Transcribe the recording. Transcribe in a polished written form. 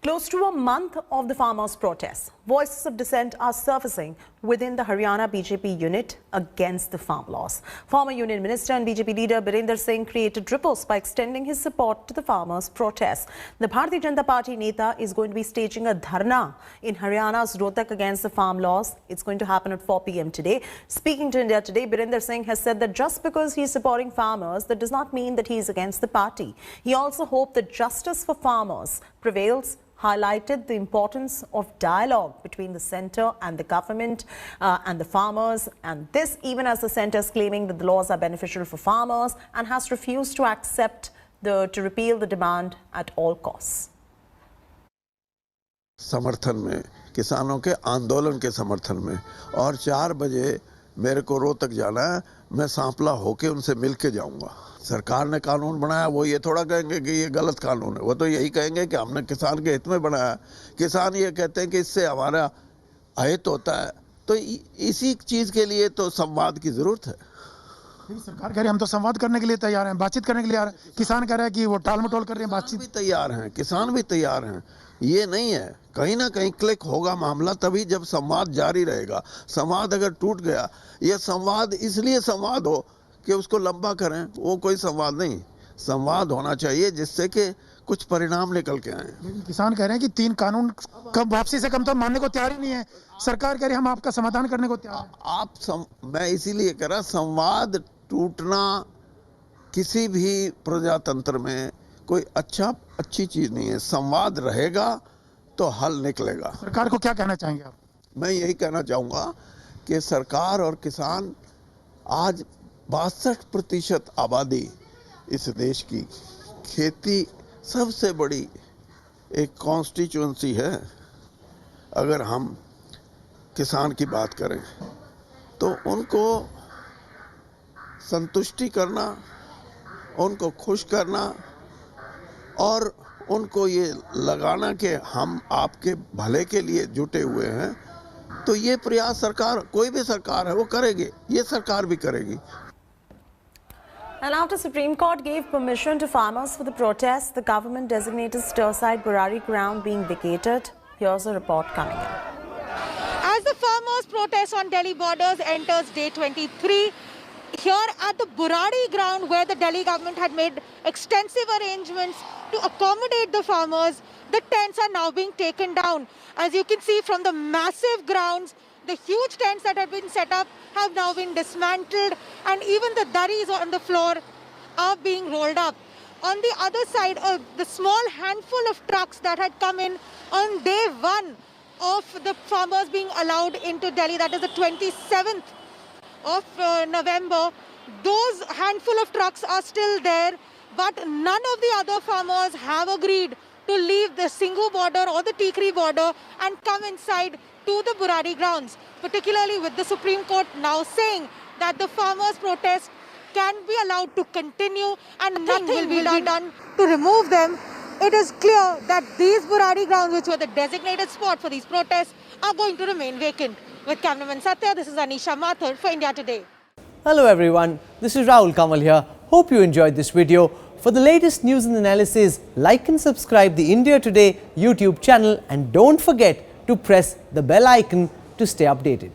Close to a month of the farmers' protests, voices of dissent are surfacing within the Haryana BJP unit against the farm laws. Former Union Minister and BJP leader Birinder Singh created ripples by extending his support to the farmers' protests. The Bharatiya Janata Party Neta is going to be staging a dharna in Haryana's Rohtak against the farm laws. It's going to happen at 4 p.m. today. Speaking to India Today, Birinder Singh has said that just because he is supporting farmers, that does not mean that he is against the party. He also hoped that justice for farmers prevails, highlighted the importance of dialogue between the centre and the government and the farmers, and this even as the centre is claiming that the laws are beneficial for farmers and has refused to accept to repeal the demand at all costs. समर्थन में, किसानों के आंदोलन के समर्थन में, और 4 बजे मेरे को रोहतक जाना है, मैं सांपला होके उनसे मिल के जाऊंगा। सरकार ने कानून बनाया, वो ये थोड़ा कहेंगे कि ये गलत कानून है, वो तो यही कहेंगे कि हमने किसान के हित में बनाया। किसान ये कहते हैं कि इससे हमारा अहित होता है, तो इसी चीज के लिए तो संवाद की जरूरत है। सरकार कह रही है हम तो संवाद करने के लिए तैयार हैं, बातचीत करने के लिए तैयार हैं। किसान कह रहा है कि वो टाल मटोल कर रहे हैं, बातचीत भी तैयार हैं, किसान भी तैयार हैं। ये नहीं है, कहीं ना कहीं क्लिक होगा मामला तभी जब संवाद जारी रहेगा। संवाद अगर टूट गया, ये संवाद इसलिए संवाद हो कि उसको लंबा करें, वो कोई संवाद नहीं। संवाद होना चाहिए जिससे कि कुछ परिणाम निकल के आए। किसान कह रहे हैं कि 3 कानून कम वापसी से कम तो मानने को तैयार ही नहीं है। सरकार कह रही है हम आपका समाधान करने को तैयार हैं। मैं इसीलिए कह रहा, संवाद टूटना किसी भी प्रजातंत्र में कोई अच्छी चीज नहीं है। संवाद रहेगा तो हल निकलेगा। सरकार को क्या कहना चाहेंगे आप? मैं यही कहना चाहूँगा कि सरकार और किसान, आज 62% आबादी इस देश की, खेती सबसे बड़ी एक कॉन्स्टिट्यूएंसी है। अगर हम किसान की बात करें तो उनको संतुष्टि करना, उनको खुश करना और उनको ये लगाना कि हम आपके भले के लिए जुटे हुए हैं, तो ये प्रयास सरकार, कोई भी सरकार है, वो करेगी। ये सरकार भी करेगी। And after Supreme Court gave permission to farmers for the protests, the government designated Stir-side Burari ground being vacated. Here's a report coming in. As the farmers' protest on Delhi borders enters day 23, here at the Burari ground where the Delhi government had made extensive arrangements to accommodate the farmers, the tents are now being taken down. As you can see from the massive grounds, the huge tents that had been set up have now been dismantled, and even the daris on the floor are being rolled up. On the other side, the small handful of trucks that had come in on day 1 of the farmers being allowed into Delhi, that is the 27th of November, those handful of trucks are still there, but none of the other farmers have agreed to leave the Singhu border or the Tikri border and come inside to the Burari grounds, particularly with the Supreme Court now saying that the farmers' protest can be allowed to continue and nothing will be done to remove them. It is clear that these Burari grounds, which were the designated spot for these protests, are going to remain vacant. With cameraman Satya, this is Anisha Mathur for India Today. Hello everyone, this is Rahul Kamal here. Hope you enjoyed this video. For the latest news and analysis, like and subscribe the India Today YouTube channel, and don't forget to press the bell icon to stay updated.